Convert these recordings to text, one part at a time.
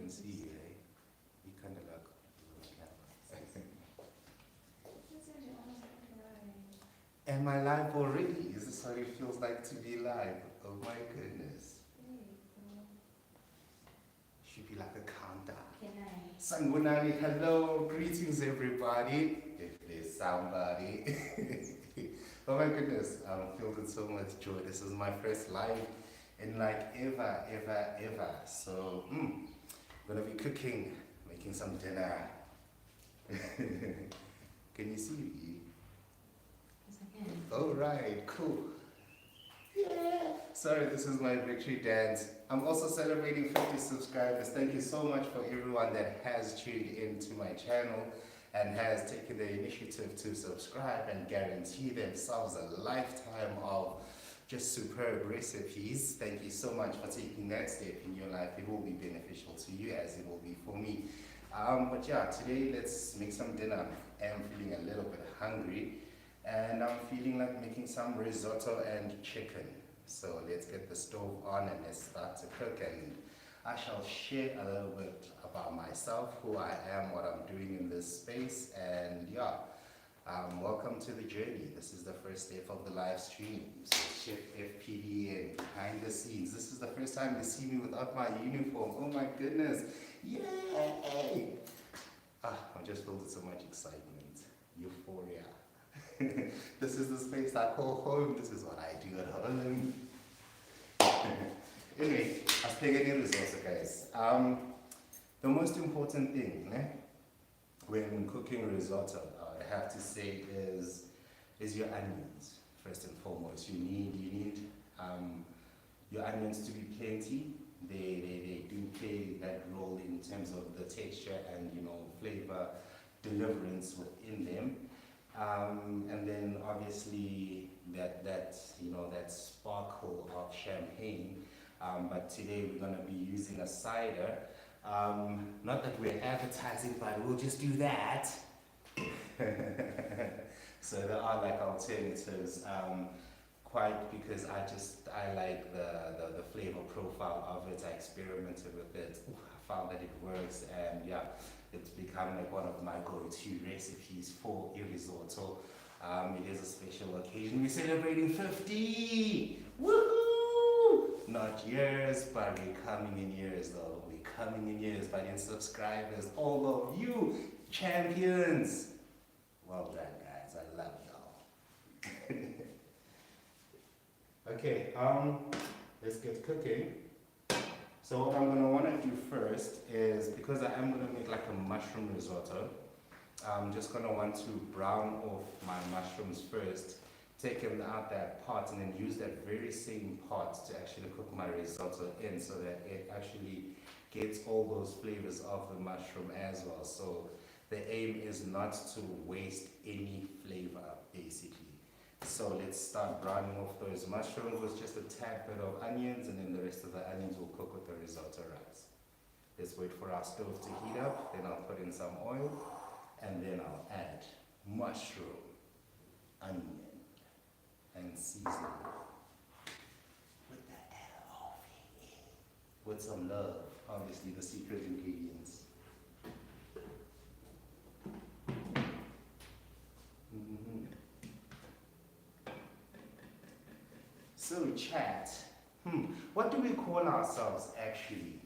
can see you, eh? You kind of look. Am I live already? Is this what it feels like to be live? Oh my goodness. Should be like a countdown. Sangunani, hello, greetings everybody. If there's somebody. Oh my goodness, I'm filled with so much joy. This is my first live in like ever. So, I'm gonna be cooking, making some dinner. Can you see me? Yes, I can. All right, cool. Yeah. Sorry, this is my victory dance. I'm also celebrating 50 subscribers. Thank you so much for everyone that has tuned into my channel and has taken the initiative to subscribe and guarantee themselves a lifetime of just superb recipes. Thank you so much for taking that step in your life. It will be beneficial to you as it will be for me. But yeah, today let's make some dinner. I'm feeling a little bit hungry and I'm feeling like making some risotto and chicken. So let's get the stove on and let's start to cook, and I shall share a little bit about myself, who I am, what I'm doing in this space, and yeah, welcome to the journey. This is the first step of the live stream. So Cheffpbn, behind the scenes. This is the first time you see me without my uniform. Oh my goodness, yay! I'm just filled with so much excitement, euphoria. This is the space I call home. This is what I do at home. Anyway, I was taking in this also, guys. The most important thing when cooking risotto, I have to say, is your onions. First and foremost, you need your onions to be plenty. They do play that role in terms of the texture and flavor deliverance within them. And then obviously that sparkle of champagne. But today we're going to be using a cider. Not that we're advertising, but we'll just do that. So there are like alternatives, quite because I like the flavor profile of it. I experimented with it. I found that it works, and yeah, it's become like one of my go-to recipes for a risotto. It is a special occasion. We're celebrating 50! Woohoo! Not years, but we're coming in years though. We're coming in years, but in subscribers. All of you champions! Well done, guys. I love y'all. Okay, let's get cooking. So what I'm going to want to do first is, because I am going to make like a mushroom risotto, I'm just going to want to brown off my mushrooms first, take them out that pot, and then use that very same pot to actually cook my risotto in, so that it actually gets all those flavors of the mushroom as well. So the aim is not to waste any flavor, basically. So let's start browning off those mushrooms with just a tad bit of onions, and then the rest of the onions will cook with the risotto rice. Let's wait for our stove to heat up, then I'll put in some oil, and then I'll add mushroom, onion, and seasoning with the L-O-V-E, with some love, obviously the secret ingredients. So chat, what do we call ourselves actually?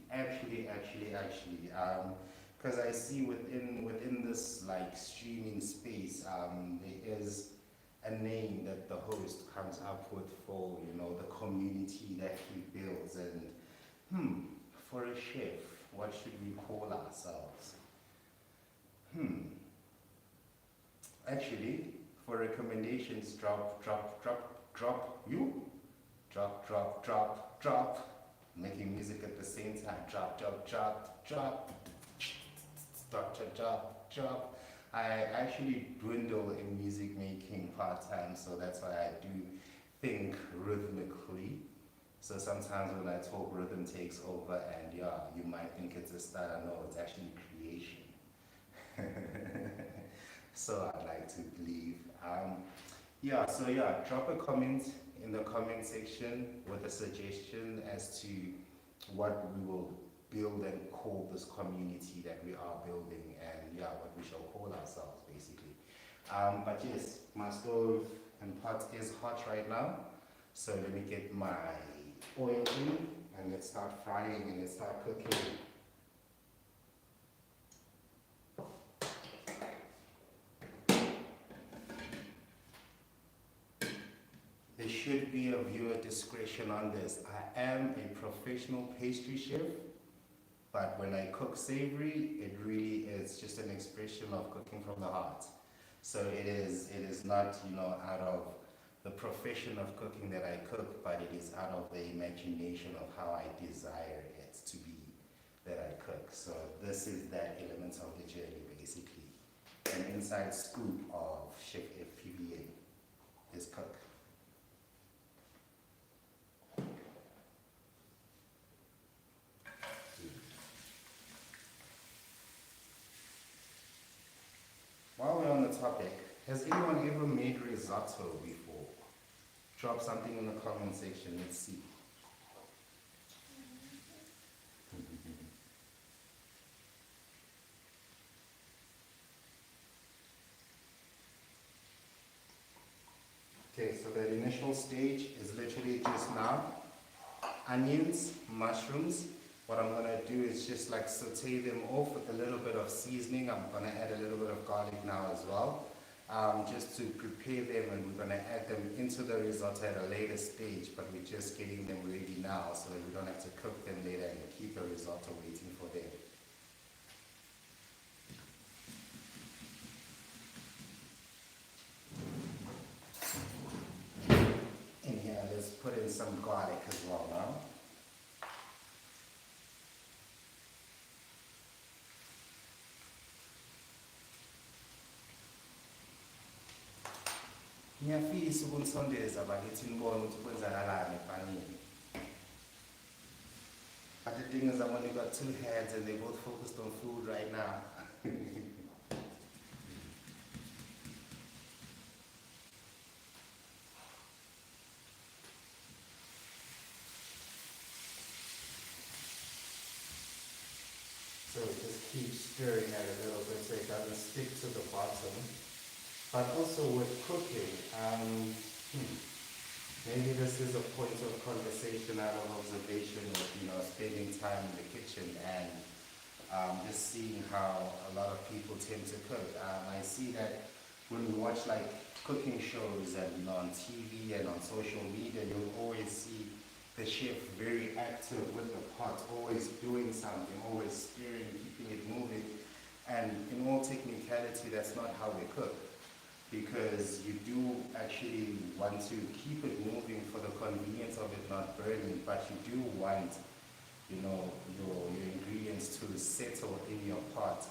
Because I see within this like streaming space, there is a name that the host comes up with for the community that he builds, and for a chef, what should we call ourselves? Actually, for recommendations, drop, making music at the same time, drop. I actually dwindle in music making part-time, so that's why I do think rhythmically. So sometimes when I talk, rhythm takes over, and yeah, you might think it's a style. No, it's actually creation. So I like to believe. Drop a comment in the comment section with a suggestion as to what we will build and call this community that we are building, and yeah, what we shall call ourselves basically. But yes, my stove and pot is hot right now, so let me get my oil in and let's start frying and let's start cooking. There should be a viewer discretion on this. I am a professional pastry chef, but when I cook savory, it really is just an expression of cooking from the heart. So it is not, out of the profession of cooking that I cook, but it is out of the imagination of how I desire it to be that I cook. So this is that element of the journey, basically. An inside scoop of Cheffpbn is cook. While we're on the topic, has anyone ever made risotto before? Drop something in the comment section, let's see. Okay, so the initial stage is literally just now. Onions, mushrooms. What I'm gonna do is just like saute them off with a little bit of seasoning. I'm gonna add a little bit of garlic now as well, just to prepare them, and we're gonna add them into the risotto at a later stage, but we're just getting them ready now so that we don't have to cook them later and keep the risotto waiting for them. In here, let's put in some garlic as well now. Ngiyafisa ukunisondeza bakithi nibone ukuthi kwenzakalani efanele. But the thing is, I've only got two hands and they're both focused on food right now. So just keep stirring it a little bit so it doesn't stick to the bottom. But also with cooking, maybe this is a point of conversation out of observation with, spending time in the kitchen and just seeing how a lot of people tend to cook. I see that when we watch like cooking shows and on TV and on social media, you'll always see the chef very active with the pot, always doing something, always stirring, keeping it moving. And in all technicality, that's not how we cook. Because you do actually want to keep it moving for the convenience of it not burning, but you do want, your ingredients to settle in your pot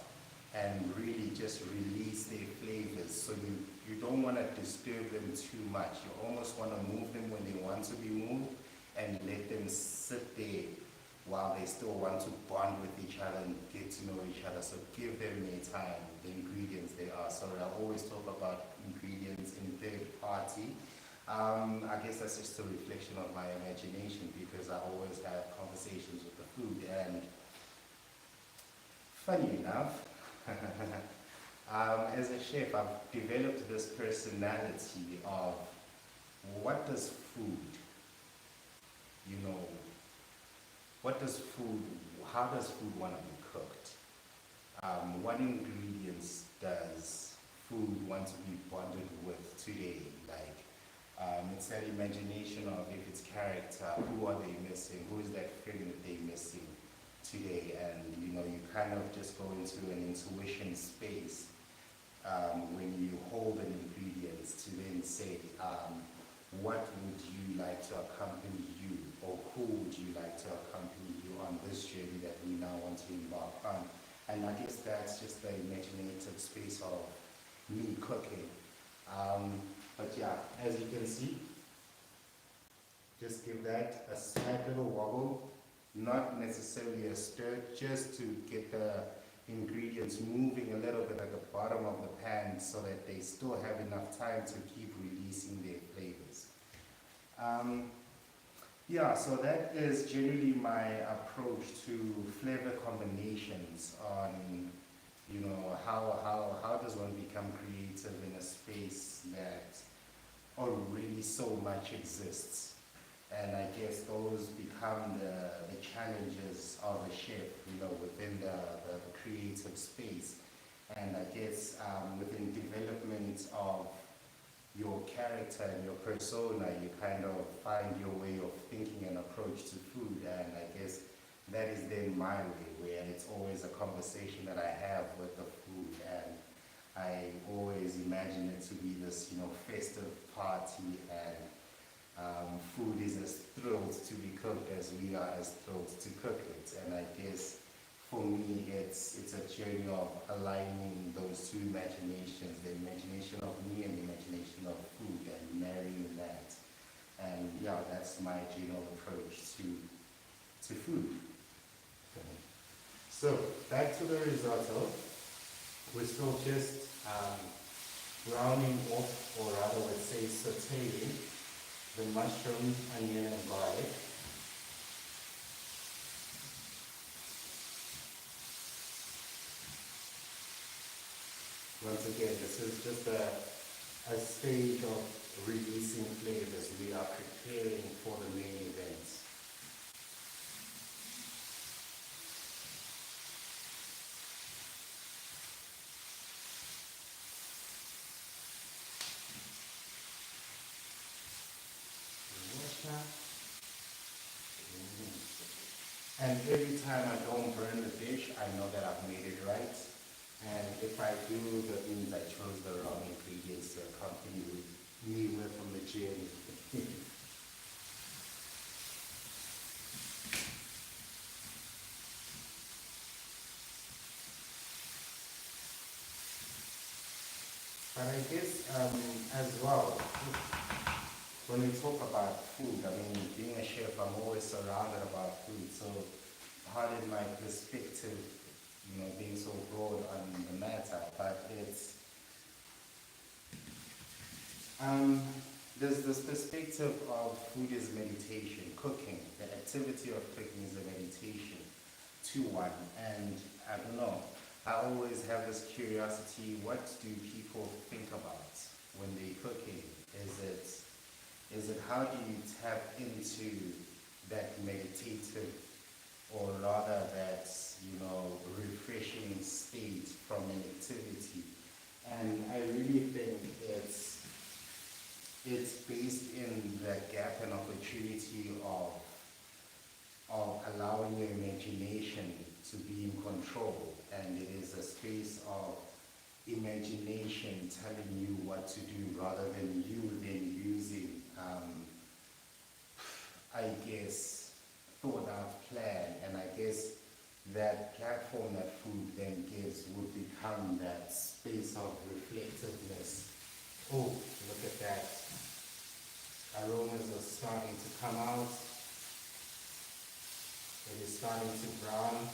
and really just release their flavors. So you don't want to disturb them too much. You almost want to move them when they want to be moved and let them sit there while they still want to bond with each other and get to know each other. So give them their time, the ingredients they are. So I always talk about ingredients in third party. I guess that's just a reflection of my imagination because I always have conversations with the food. And funny enough, as a chef, I've developed this personality of what does food, how does food want to be cooked? What ingredients does food want to be bonded with today? Like, it's that imagination of if it's character, who are they missing? Who is that friend that they're missing today? And, you kind of just go into an intuition space when you hold an ingredient to then say, what would you like to accompany you, or who would you like to accompany you on this journey that we now want to embark on? And I guess that's just the imaginative space of me cooking. But yeah, as you can see, just give that a slight little wobble, not necessarily a stir, just to get the ingredients moving a little bit at the bottom of the pan so that they still have enough time to keep releasing their flavors. So that is generally my approach to flavor combinations on, you know, how does one become creative in a space that already so much exists. And I guess those become the challenges of a chef, you know, within the creative space. And I guess within development of your character and your persona, you kind of find your way of thinking and approach to food. And I guess that is then my way, where it's always a conversation that I have with the food. And I always imagine it to be this, you know, festive party, and food is as thrilled to be cooked as we are as thrilled to cook it. And I guess for me, it's a journey of aligning those two imaginations, the imagination of me and the imagination of food, and marrying that. And yeah, that's my general approach to food. So back to the risotto. We're still just browning off, or rather let's say sauteing, the mushrooms, onion and garlic. Once again, this is just a stage of releasing flavors. We are preparing for the main event. And every time I don't burn the dish, I know that I've made it right. And if I do, that means I chose the wrong ingredients to accompany me with on the journey. But I guess as well, when we talk about food, I mean, being a chef, I'm always surrounded about food. So pardon my perspective, you know, being so broad on the matter, but it's there's this perspective of food is meditation, cooking. The activity of cooking is a meditation to one. And I don't know, I always have this curiosity, what do people think about when they're cooking? Is it how do you tap into that meditative, or rather that, you know, refreshing state from an activity? And I really think it's based in the gap and opportunity of allowing your imagination to be in control. And it is a space of imagination telling you what to do, rather than you then using I guess thought out plan. And I guess that platform that food then gives would become that space of reflectiveness. Oh, look at that. Aromas are starting to come out. It is starting to brown,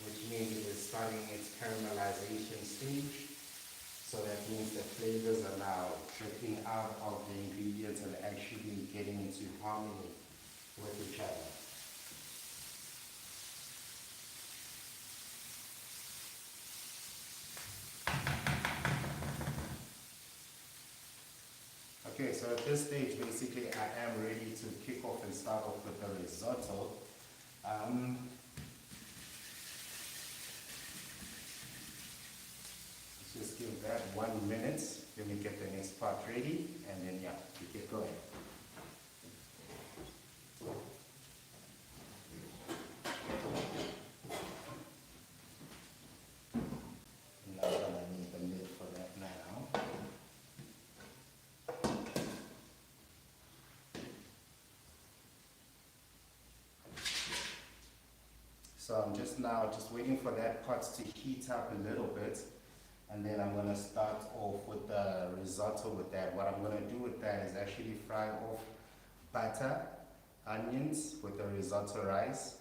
which means it is starting its caramelization stage. So that means the flavors are now trickling out of the ingredients and actually getting into harmony with each other. Okay, so at this stage, basically, I am ready to kick off and start off with the risotto. Let's just give that 1 minute. Let me get the next part ready, and then yeah, we get going. I'm not gonna need the lid for that now. So I'm just waiting for that pot to heat up a little bit, and then I'm going to start off with the risotto with that. What I'm going to do with that is actually fry off butter, onions with the risotto rice,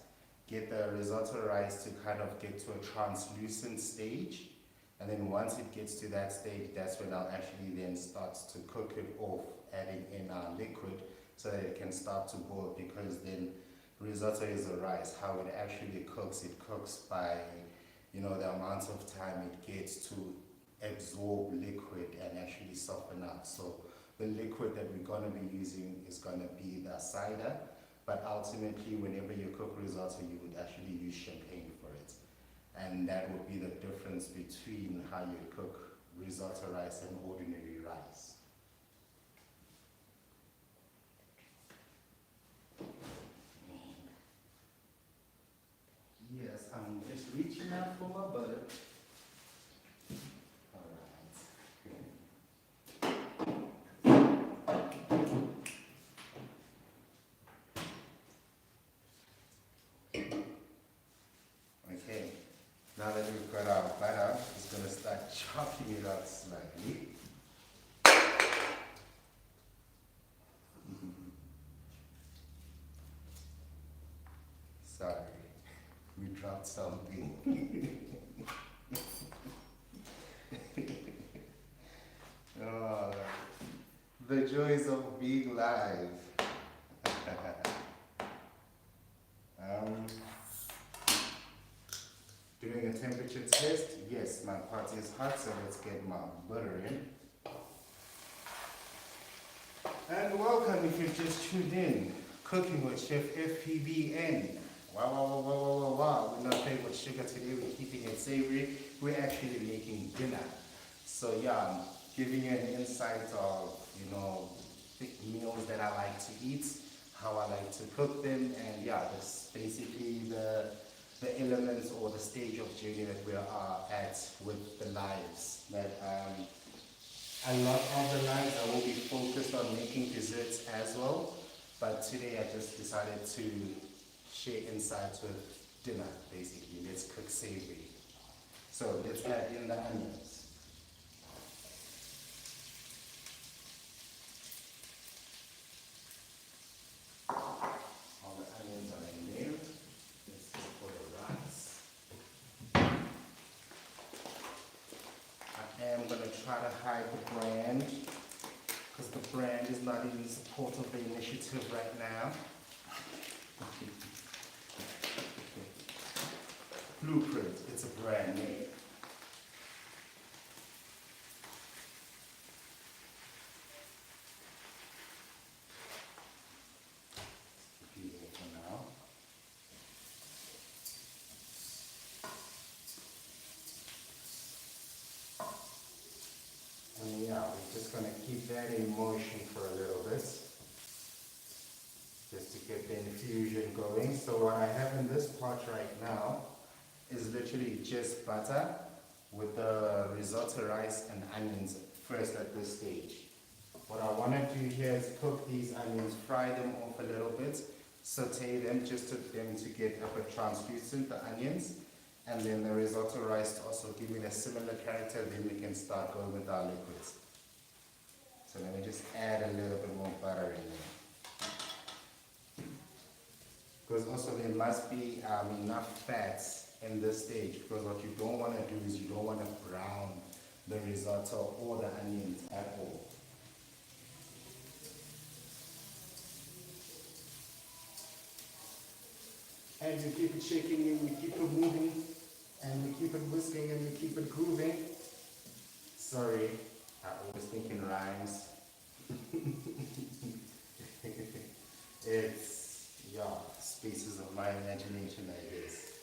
get the risotto rice to kind of get to a translucent stage, and then once it gets to that stage, that's when I'll actually then start to cook it off, adding in our liquid so that it can start to boil, because then risotto is a rice. How it actually cooks, it cooks by, you know, the amount of time it gets to absorb liquid and actually soften up. So the liquid that we're going to be using is going to be the cider, but ultimately whenever you cook risotto you would actually use champagne for it, and that would be the difference between how you cook risotto rice and ordinary rice. Yes, I'm just reaching out for my butter. Okay, now that we've got our butter, it's going to start chopping it up slightly. Sorry, we dropped something. Oh, the joys of being live. Doing a temperature test. Yes, my pot is hot, so let's get my butter in. And welcome if you've just tuned in. Cooking with Chef Cheffpbn. Wow, wow, wow, wow, wow, wow, wow. We're not playing with sugar today, we're keeping it savory. We're actually making dinner. So yeah, I'm giving you an insight of, you know, the meals that I like to eat, how I like to cook them, and yeah, that's basically the elements or the stage of journey that we are at with the lives. That a lot of the lives I will be focused on making desserts as well, but today I just decided to share insights with dinner, basically. Let's cook savory. So let's add in the onions. All the onions are in there. Let's go for the rice. I am going to try to hide the brand because the brand is not in support of the initiative right now. Blueprint, it's a brand name. Keep it for now. And yeah, we're just going to keep that in motion for a little bit, just to get the infusion going. So what I have in this pot right now is literally just butter with the risotto rice and onions first at this stage. What I want to do here is cook these onions, fry them off a little bit, saute them just to them to get a bit translucent, the onions, and then the risotto rice to also give it a similar character. Then we can start going with our liquids. So let me just add a little bit more butter in there. Because also there must be enough fats in this stage, because what you don't want to do is you don't want to brown the risotto or the onions at all. And you keep it shaking and you keep it moving and you keep it whisking and you keep it grooving. Sorry, I was thinking rhymes. It's, yeah, spaces of my imagination, I guess.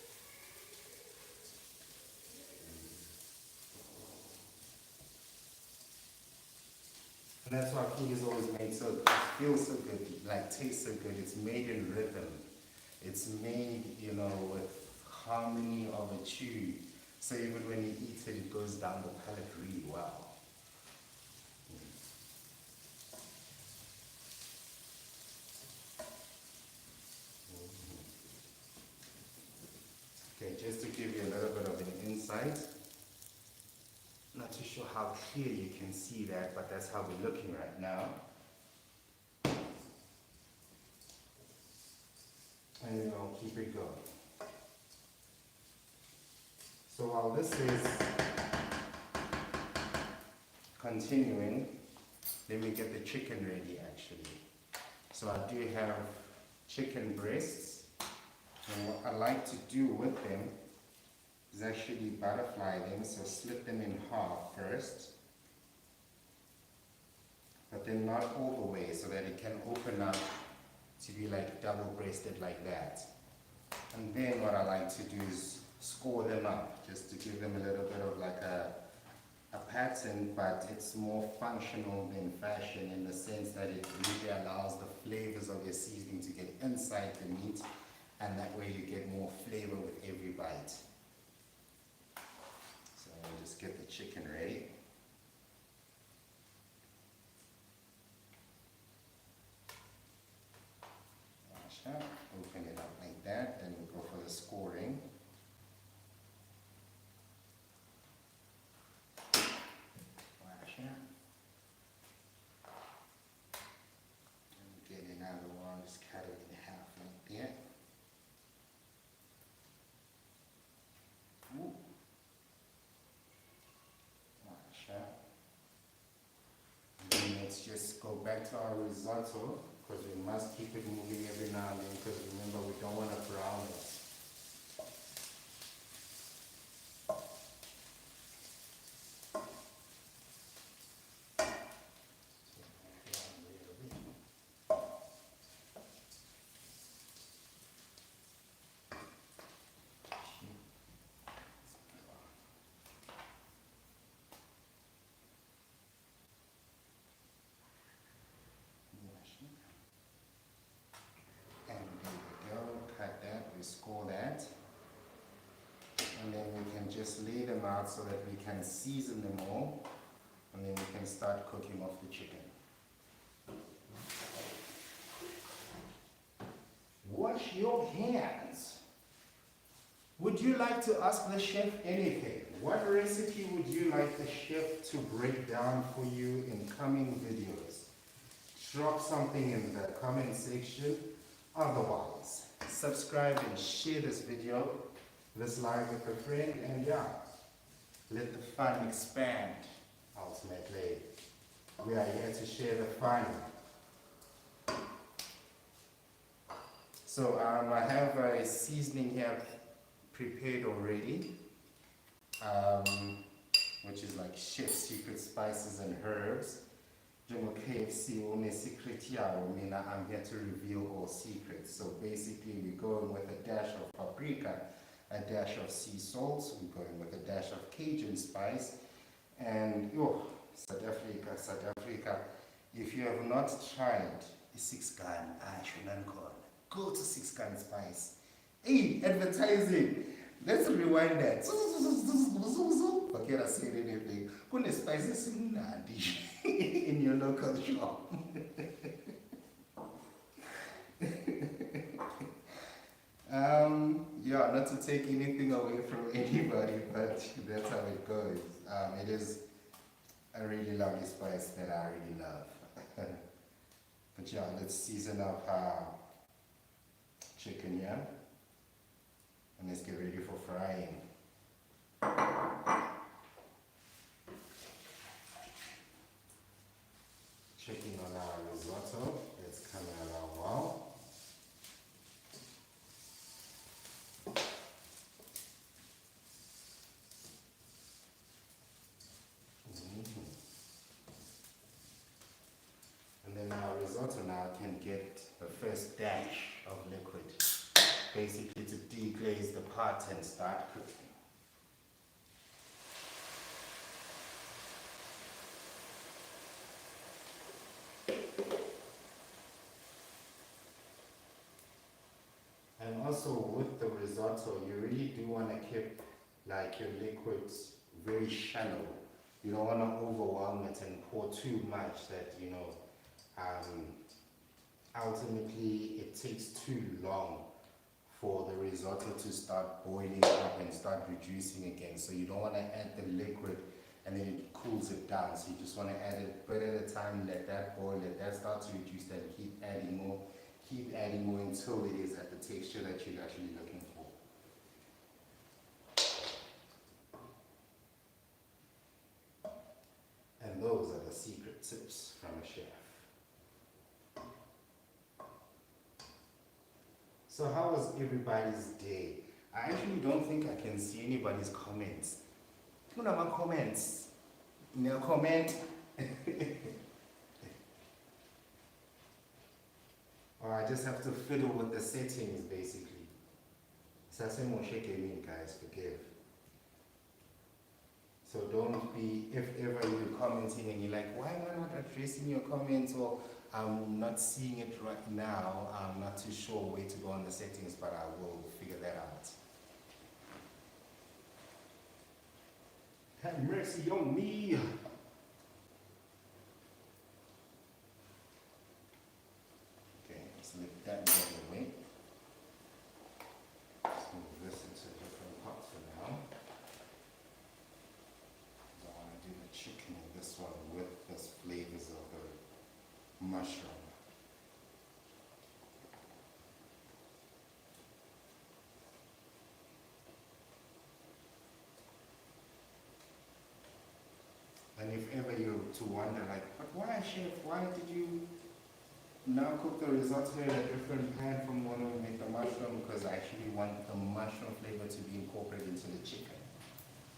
And that's why food is always made so, it feels so good, like tastes so good. It's made in rhythm. It's made, you know, with harmony of a chew. So even when you eat it, it goes down the palate really well. Okay, just to give you a little bit of an insight. Not too sure how clear you can see that, but that's how we're looking right now. And then I'll keep it going. So while this is continuing, let me get the chicken ready actually. So I do have chicken breasts. And what I like to do with them is actually butterfly them, so split them in half first, but then not all the way, so that it can open up to be like double-breasted like that. And then what I like to do is score them up, just to give them a little bit of like a pattern, but it's more functional than fashion in the sense that it really allows the flavors of your seasoning to get inside the meat, and that way you get more flavor with every bite. So I'll just get the chicken ready. Open it up like that, then we'll go for the scoring. Get another one, just cut it in half like that. Ooh. And then let's just go back to our risotto, because we must keep it moving every now and then, because remember we don't want to brown it. Score that, and then we can just lay them out so that we can season them all, and then we can start cooking off the chicken. Wash your hands. Would you like to ask the chef anything? What recipe would you like the chef to break down for you in coming videos? Drop something in the comment section. Otherwise, subscribe and share this video, this live with a friend, and yeah, let the fun expand. Ultimately, we are here to share the fun. So I have a seasoning here prepared already, which is like chef's secret spices and herbs. KFC secret mina, I'm here to reveal all secrets. So basically we're going with a dash of paprika, a dash of sea salt, we're going with a dash of Cajun spice, and South Africa, if you have not tried a 6-gun, go to 6-gun spice. Hey, advertising. Let's rewind that. Forget I said anything. Put the spices in your local shop. Yeah, not to take anything away from anybody, but that's how it goes. It is a really lovely spice that I really love. But yeah, let's season up our chicken here. And let's get ready for frying. Checking on our risotto, it's coming along well. And then our risotto now can get the first dash of liquid, basically to deglaze the pot and start cooking. And also with the risotto, you really do want to keep like your liquids very shallow. You don't want to overwhelm it and pour too much that, ultimately it takes too long for the risotto to start boiling up and start reducing again. So you don't want to add the liquid and then it cools it down. So you just want to add it a bit at a time, let that boil, let that start to reduce, then keep adding more until it is at the texture that you're actually looking for. And those are the secret tips from a chef. So how was everybody's day? I actually don't think I can see anybody's comments. What are my comments? No comment. Or I just have to fiddle with the settings basically. Cheffpbn, guys, forgive. So don't be, if ever you're commenting and you're like, why am I not addressing your comments, or I'm not seeing it right now, I'm not too sure where to go on the settings, but I will figure that out. Have mercy on me. Okay, let's let that go away. Let's move this into a different pot for now. I want to do the chicken in this one with the flavors of the mushroom. And if ever you're to wonder, like, but why, chef, why did you now cook the risotto in a different pan from when we make the mushroom? Because I actually want the mushroom flavor to be incorporated into the chicken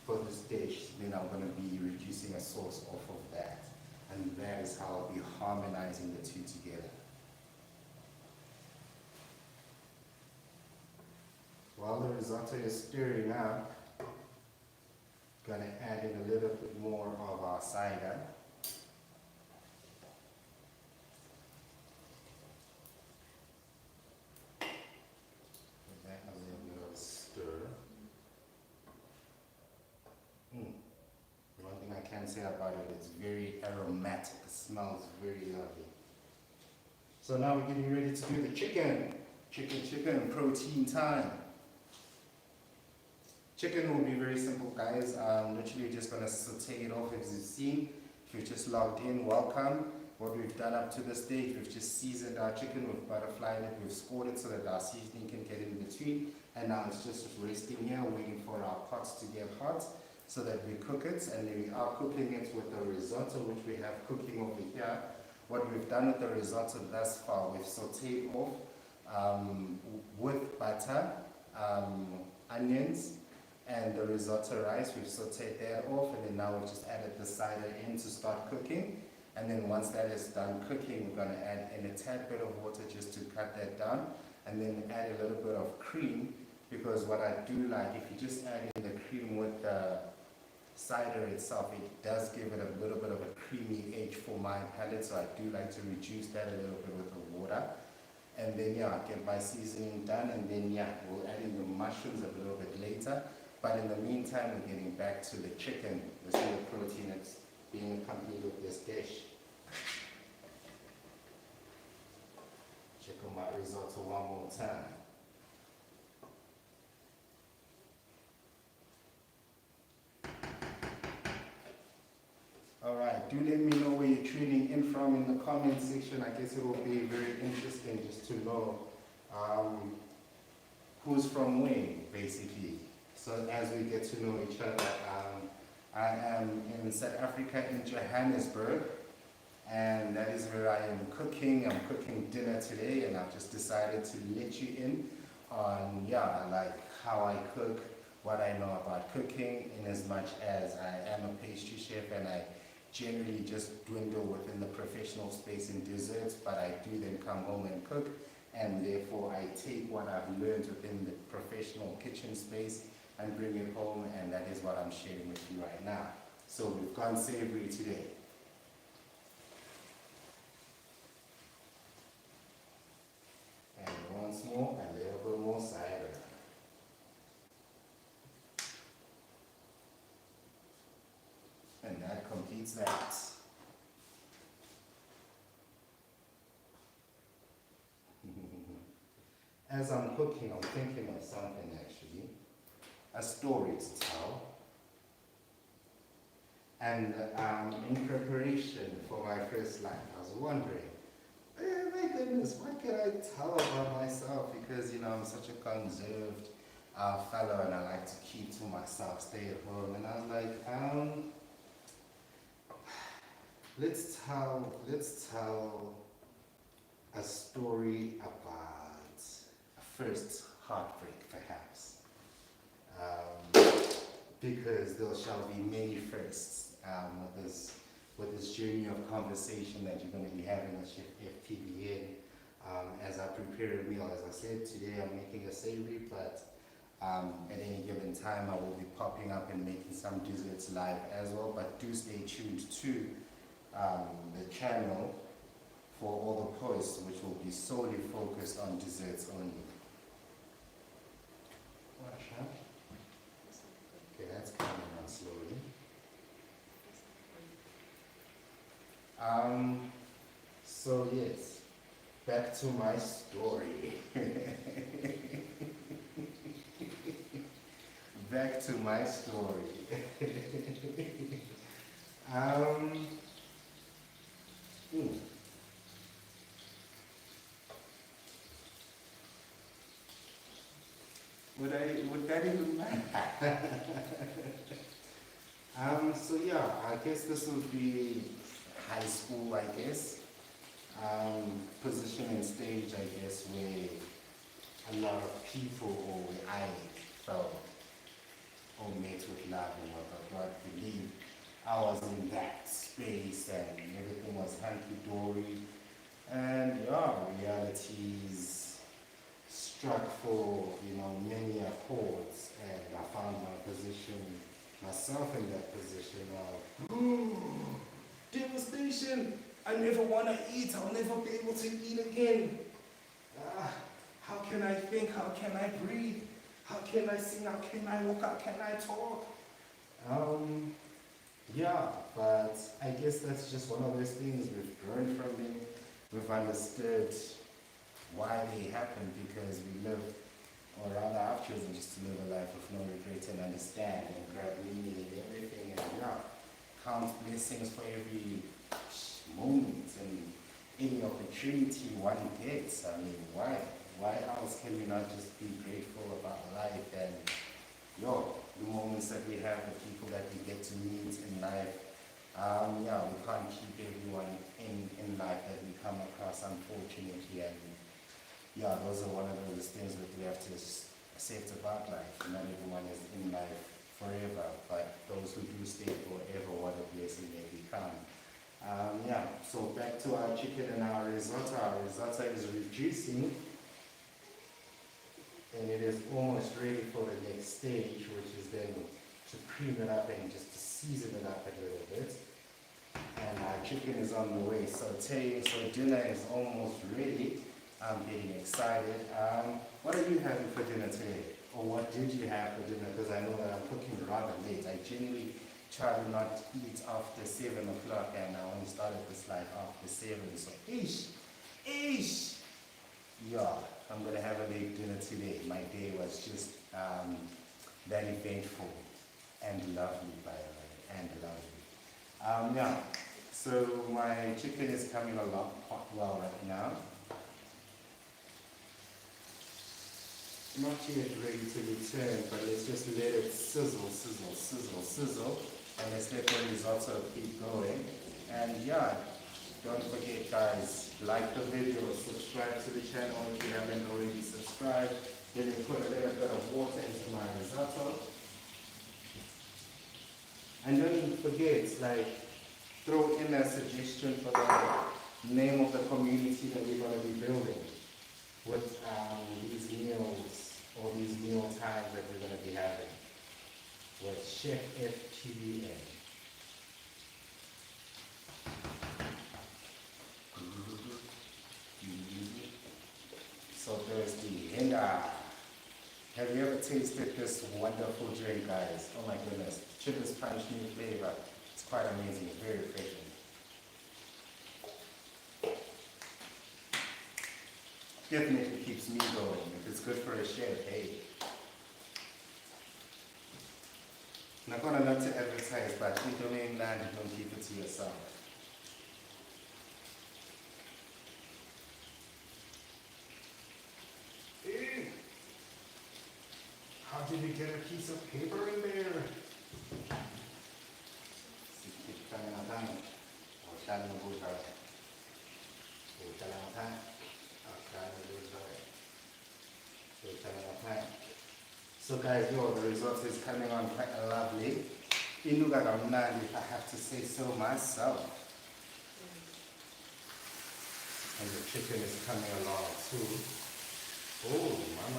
for this dish. Then I'm going to be reducing a sauce off of that. And that is how I'll be harmonizing the two together. While the risotto is stirring up, gonna add in a little bit more of our cider. Give that a little bit of a stir. One thing I can say about it, it's very aromatic. It smells very lovely. So now we're getting ready to do the chicken. Chicken, protein time. Chicken will be very simple, guys. I'm literally just going to saute it off as you've seen. If you've just logged in, welcome. What we've done up to this stage, we've just seasoned our chicken, we've butterflied it, we've scored it so that our seasoning can get in between. And now it's just resting here, waiting for our pots to get hot so that we cook it. And then we are cooking it with the risotto, which we have cooking over here. What we've done with the risotto thus far, we've sauteed off with butter, onions, and the risotto rice. We've sauteed that off, and then now we've just added the cider in to start cooking. And then once that is done cooking, we're going to add in a tad bit of water just to cut that down, and then add a little bit of cream, because what I do like, if you just add in the cream with the cider itself, it does give it a little bit of a creamy edge for my palate, so I do like to reduce that a little bit with the water. And then yeah, get my seasoning done, and then yeah, we'll add in the mushrooms a little bit later. But in the meantime, we're getting back to the chicken. This is the protein that's being accompanied with this dish. Check on my risotto one more time. Alright, do let me know where you're tuning in from in the comment section. I guess it will be very interesting just to know who's from where, basically. So as we get to know each other, I am in South Africa, in Johannesburg, and that is where I am cooking. I'm cooking dinner today, and I've just decided to let you in on, yeah, like how I cook, what I know about cooking, in as much as I am a pastry chef and I generally just dwindle within the professional space in desserts, but I do then come home and cook, and therefore I take what I've learned within the professional kitchen space and bring it home, and that is what I'm sharing with you right now. So we've gone savory today. And once more, a little bit more cider. And that completes that. As I'm cooking, I'm thinking of something actually. A story to tell. And in preparation for my first life, I was wondering, my goodness, what can I tell about myself? Because, you know, I'm such a conserved fellow, and I like to keep to myself, stay at home. And I was like, let's tell a story about a first heartbreak, perhaps. Because there shall be many firsts with this journey of conversation that you're going to be having with Cheffpbn. As I prepare a meal, as I said, today I'm making a savory, but at any given time I will be popping up and making some desserts live as well. But do stay tuned to the channel for all the posts, which will be solely focused on desserts only. Okay, that's coming on slowly. So yes, back to my story. Back to my story. Would that even matter? So yeah, I guess this would be high school, I guess. Position and stage, I guess, where a lot of people, or where I felt or met with love and what God believed. I was in that space and everything was hunky-dory. And yeah, realities struck for, many chords, and I found myself in that position of devastation. I never want to eat. I'll never be able to eat again. How can I think? How can I breathe? How can I sing? How can I walk? How can I talk? Yeah, but I guess that's just one of those things. We've grown from them. We've understood why they happen, because we live, or rather I've chosen just to live a life with no regret and understand and grab meaning in everything, and count blessings for every moment and any opportunity one gets. I mean, why? Why else can we not just be grateful about life and the moments that we have, the people that we get to meet in life? We can't keep everyone in life that we come across, unfortunately, and those are one of those things that we have to accept about life. Not everyone is in life forever, but those who do stay forever, what a blessing they become. So back to our chicken and our risotto. Our risotto is reducing, and it is almost ready for the next stage, which is then to cream it up and just to season it up a little bit. And our chicken is on the way, sauteing, so dinner is almost ready. I'm getting excited. What are you having for dinner today? Or what did you have for dinner? Because I know that I'm cooking rather late. I generally try to not eat after 7 o'clock, and I only started this life after 7. So, I'm going to have a late dinner today. My day was just that eventful and lovely, by the way, and lovely. So my chicken is coming along quite well right now. Not yet ready to return, but let's just let it sizzle, and let's let the risotto keep going. And don't forget, guys, like the video, subscribe to the channel if you haven't already subscribed. Then put a little bit of water into my risotto. And don't forget, throw in a suggestion for the name of the community that we're going to be building with these meals, or these meal times that we're going to be having with Cheffpbn. So thirsty. And have you ever tasted this wonderful drink, guys? Oh my goodness. Chippers Punch new flavor. It's quite amazing. Very refreshing. Definitely keeps me going. If it's good for a chef, hey. Not gonna not to advertise, but you don't keep it to yourself. Hey, how did you get a piece of paper in there? So guys, yo, the result is coming on quite lovely. Inuga kamnandi, if I have to say so myself. And the chicken is coming along too. Oh, my.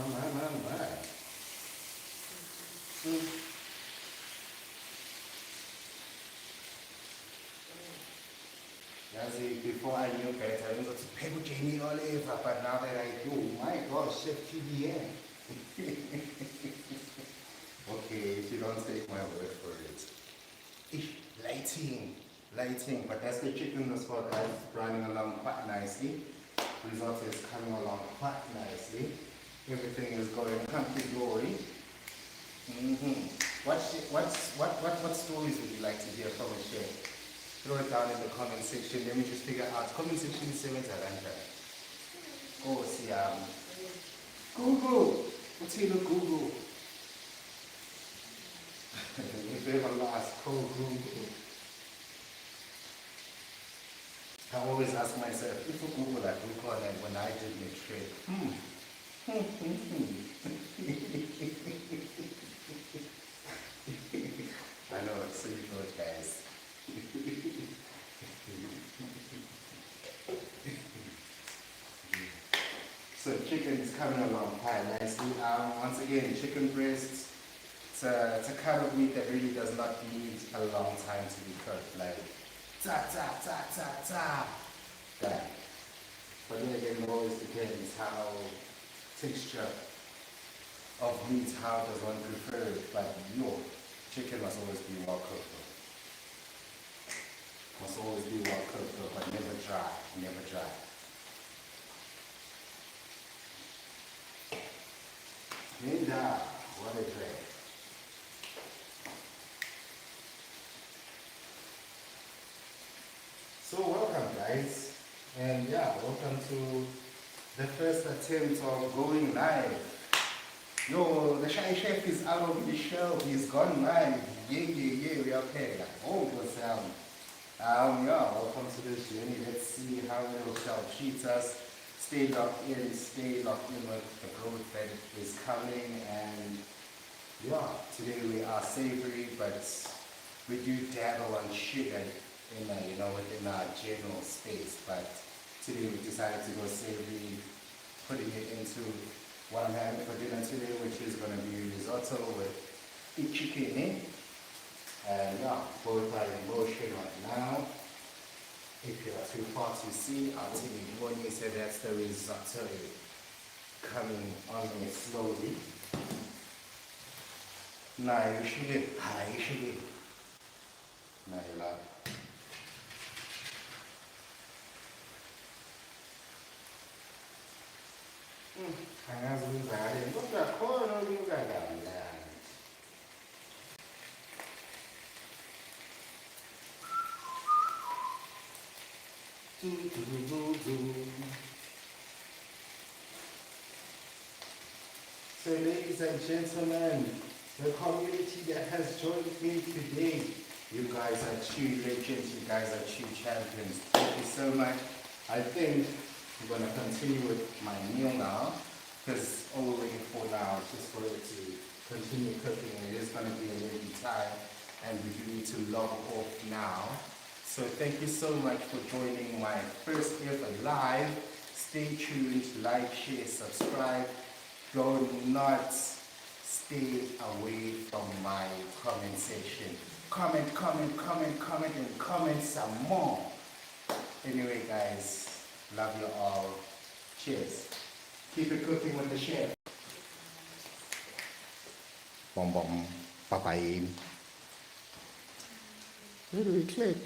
Before I knew better, I was to pay with Jamie Oliver, but now that I do, my God, Cheffpbn. Okay, if you don't take my word for it. Lighting, but that's the chicken as well, guys, running along quite nicely. Result is coming along quite nicely. Everything is going hunky dory. What stories would you like to hear from a chef? Throw it down in the comment section. Let me just figure out. Comment section is 7 Taranta. Oh, see, Google. What's here, Google? If you ever lost, call Google. I always ask myself, if I Google, I Google that when I did my trip. I know, it's so good, guys. So chicken is coming along quite nicely. Once again, chicken breasts. It's a kind of meat that really does not need a long time to be cooked. Like, ta. That. But then again, it always depends how texture of meat, how does one prefer it. But no, chicken must always be well cooked though. Must always be well cooked though, but never dry. Linda, what a drink. So welcome guys, and yeah, welcome to the first attempt of going live. Yo, the Shy Chef is out of the show, he's gone live. Yeah, we are okay. Oh, yeah, welcome to this journey. Let's see how it shall treat us. Stay locked in with the growth that is coming. And yeah, today we are savory, but we do dabble on sugar within our general space. But today we decided to go savory, putting it into what I'm having for dinner today, which is going to be risotto with chicken. And yeah, both are in motion right now. If you are too far to see, I'll take it when you say that's the risotto coming on me slowly. Now you should be. Now you love. So ladies and gentlemen, the community that has joined me today, you guys are true legends, you guys are true champions. Thank you so much. I think I'm going to continue with my meal now, because all we're waiting for now is just for it to continue cooking. It is going to be a lengthy time, and we do need to log off now. So thank you so much for joining my first ever live. Stay tuned, like, share, subscribe. Do not stay away from my comment section. Comment, and comment some more. Anyway, guys, love you all. Cheers. Keep it cooking with the chef. Bom, bye-bye. Where do we click?